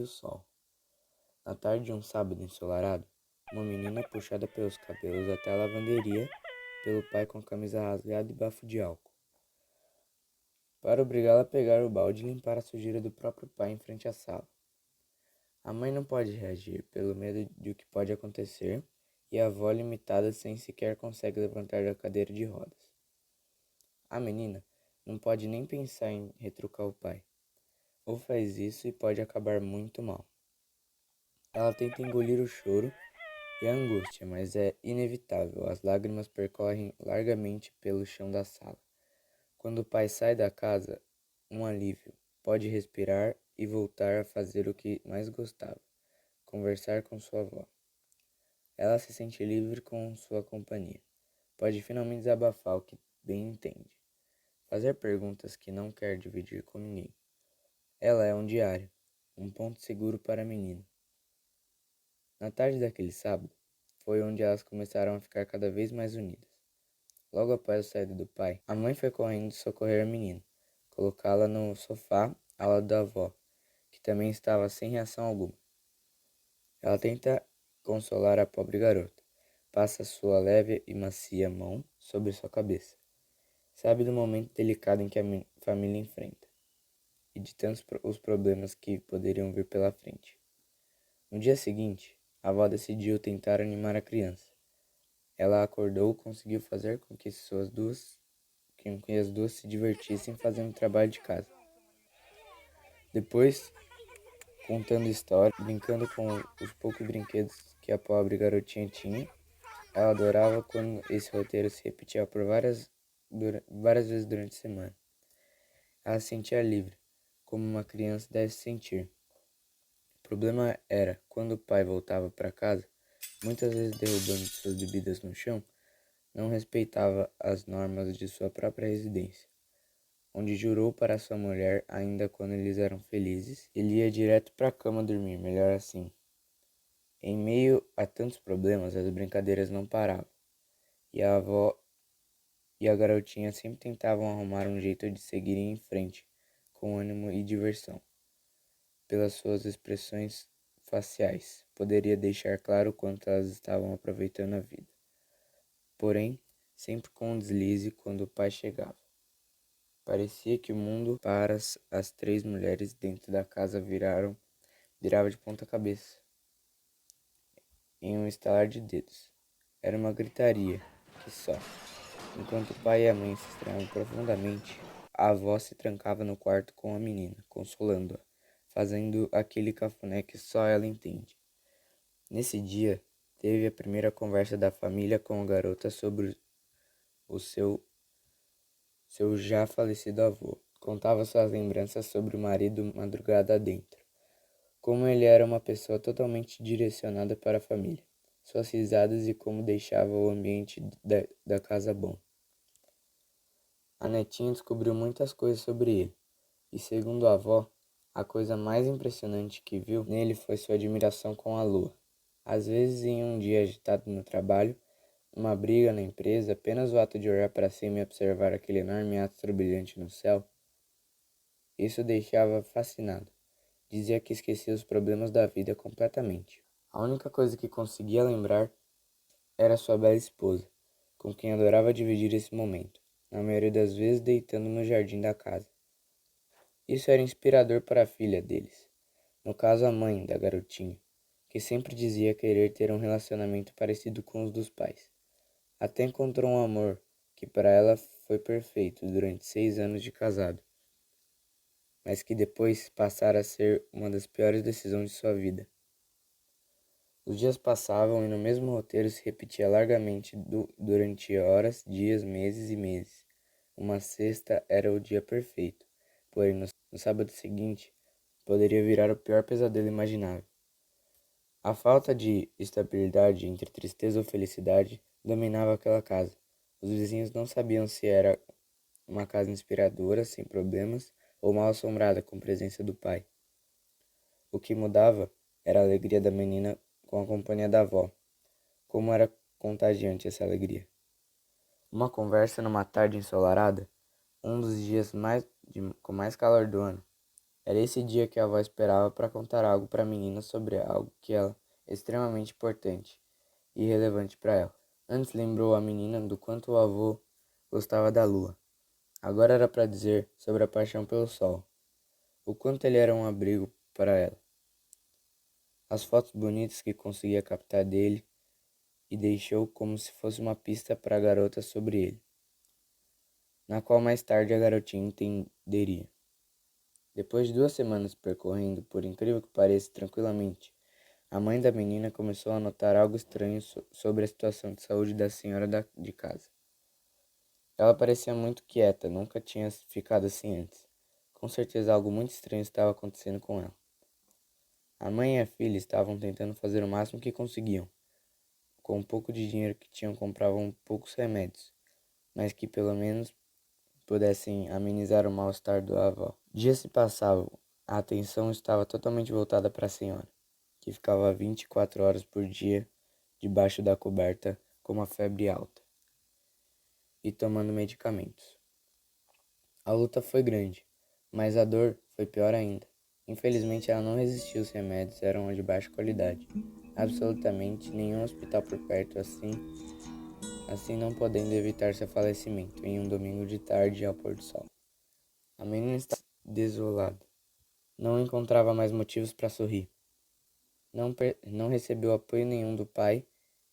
o sol. Na tarde de um sábado ensolarado, uma menina é puxada pelos cabelos até a lavanderia pelo pai com a camisa rasgada e bafo de álcool, para obrigá-la a pegar o balde e limpar a sujeira do próprio pai em frente à sala. A mãe não pode reagir pelo medo de o que pode acontecer e a avó, limitada, sem sequer consegue levantar da cadeira de rodas. A menina não pode nem pensar em retrucar o pai, ou faz isso e pode acabar muito mal. Ela tenta engolir o choro e a angústia, mas é inevitável. As lágrimas percorrem largamente pelo chão da sala. Quando o pai sai da casa, um alívio. Pode respirar e voltar a fazer o que mais gostava, conversar com sua avó. Ela se sente livre com sua companhia. Pode finalmente desabafar o que bem entende. Fazer perguntas que não quer dividir com ninguém. Ela é um diário, um ponto seguro para a menina. Na tarde daquele sábado, foi onde elas começaram a ficar cada vez mais unidas. Logo após a saída do pai, a mãe foi correndo socorrer a menina, colocá-la no sofá ao lado da avó, que também estava sem reação alguma. Ela tenta consolar a pobre garota, passa sua leve e macia mão sobre sua cabeça. Sabe do momento delicado em que a família enfrenta, e de tantos os problemas que poderiam vir pela frente. No dia seguinte, a avó decidiu tentar animar a criança. Ela acordou e conseguiu fazer com que as duas se divertissem fazendo trabalho de casa. Depois, contando histórias, brincando com os poucos brinquedos que a pobre garotinha tinha. Ela adorava quando esse roteiro se repetia por várias vezes durante a semana. Ela se sentia livre, como uma criança deve se sentir. O problema era, quando o pai voltava para casa, muitas vezes derrubando suas bebidas no chão, não respeitava as normas de sua própria residência, onde jurou para sua mulher, ainda quando eles eram felizes, ele ia direto para a cama dormir, melhor assim. Em meio a tantos problemas, as brincadeiras não paravam, e a avó e a garotinha sempre tentavam arrumar um jeito de seguirem em frente, com ânimo e diversão. Pelas suas expressões faciais, poderia deixar claro o quanto elas estavam aproveitando a vida. Porém, sempre com um deslize quando o pai chegava. Parecia que o mundo para as três mulheres dentro da casa virava de ponta cabeça, em um estalar de dedos. Era uma gritaria, que só. Enquanto o pai e a mãe se estranhavam profundamente, a avó se trancava no quarto com a menina, consolando-a, fazendo aquele cafuné que só ela entende. Nesse dia, teve a primeira conversa da família com a garota sobre o seu já falecido avô. Contava suas lembranças sobre o marido madrugada adentro, como ele era uma pessoa totalmente direcionada para a família, suas risadas e como deixava o ambiente da casa bom. A netinha descobriu muitas coisas sobre ele, e segundo a avó, a coisa mais impressionante que viu nele foi sua admiração com a lua. Às vezes, em um dia agitado no trabalho, uma briga na empresa, apenas o ato de olhar para cima e observar aquele enorme astro brilhante no céu, isso o deixava fascinado. Dizia que esquecia os problemas da vida completamente. A única coisa que conseguia lembrar era sua bela esposa, com quem adorava dividir esse momento, na maioria das vezes deitando no jardim da casa. Isso era inspirador para a filha deles, no caso a mãe da garotinha, que sempre dizia querer ter um relacionamento parecido com os dos pais. Até encontrou um amor que para ela foi perfeito durante 6 anos de casado, mas que depois passara a ser uma das piores decisões de sua vida. Os dias passavam e no mesmo roteiro se repetia largamente durante horas, dias, meses e meses. Uma sexta era o dia perfeito, porém no sábado seguinte poderia virar o pior pesadelo imaginável. A falta de estabilidade entre tristeza ou felicidade dominava aquela casa. Os vizinhos não sabiam se era uma casa inspiradora, sem problemas, ou mal assombrada com a presença do pai. O que mudava era a alegria da menina com a companhia da avó. Como era contagiante essa alegria. Uma conversa numa tarde ensolarada, um dos dias com mais calor do ano. Era esse dia que a avó esperava para contar algo para a menina sobre algo que era extremamente importante e relevante para ela. Antes lembrou a menina do quanto o avô gostava da lua. Agora era para dizer sobre a paixão pelo sol, o quanto ele era um abrigo para ela. As fotos bonitas que conseguia captar dele e deixou como se fosse uma pista para a garota sobre ele, na qual mais tarde a garotinha entenderia. Depois de 2 semanas percorrendo, por incrível que pareça, tranquilamente, a mãe da menina começou a notar algo estranho sobre a situação de saúde da senhora de casa. Ela parecia muito quieta, nunca tinha ficado assim antes. Com certeza algo muito estranho estava acontecendo com ela. A mãe e a filha estavam tentando fazer o máximo que conseguiam. Com um pouco de dinheiro que tinham, compravam poucos remédios, mas que pelo menos pudessem amenizar o mal-estar da avó. Dias se passavam, a atenção estava totalmente voltada para a senhora, que ficava 24 horas por dia debaixo da coberta com uma febre alta e tomando medicamentos. A luta foi grande, mas a dor foi pior ainda. Infelizmente, ela não resistiu. Os remédios eram de baixa qualidade. Absolutamente nenhum hospital por perto, assim não podendo evitar seu falecimento em um domingo de tarde ao pôr do sol. A menina estava desolada. Não encontrava mais motivos para sorrir. Não recebeu apoio nenhum do pai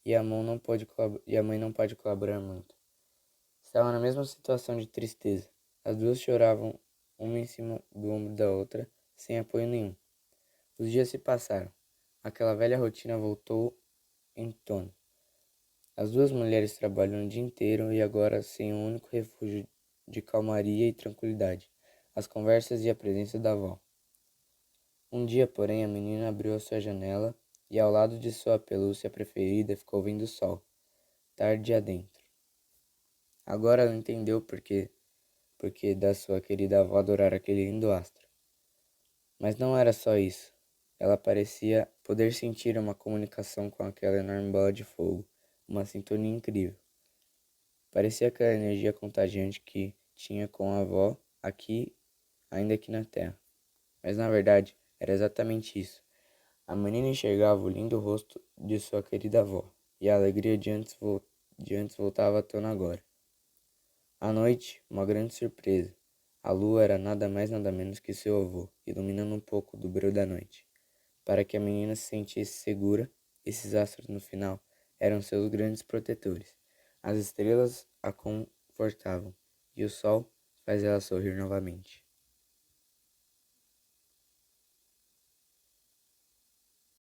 e a mãe não pôde colaborar muito. Estava na mesma situação de tristeza. As duas choravam, uma em cima do ombro da outra, sem apoio nenhum. Os dias se passaram. Aquela velha rotina voltou em tona. As duas mulheres trabalham o dia inteiro e agora sem um único refúgio de calmaria e tranquilidade, as conversas e a presença da avó. Um dia, porém, a menina abriu a sua janela e ao lado de sua pelúcia preferida ficou vendo o sol, tarde adentro. Agora ela entendeu porque da sua querida avó adorar aquele lindo astro. Mas não era só isso. Ela parecia poder sentir uma comunicação com aquela enorme bola de fogo, uma sintonia incrível. Parecia aquela energia contagiante que tinha com a avó ainda aqui na Terra. Mas na verdade, era exatamente isso. A menina enxergava o lindo rosto de sua querida avó, e a alegria de antes voltava à tona agora. À noite, uma grande surpresa. A lua era nada mais nada menos que seu avô, iluminando um pouco do brilho da noite. Para que a menina se sentisse segura, esses astros no final eram seus grandes protetores. As estrelas a confortavam, e o sol faz ela sorrir novamente.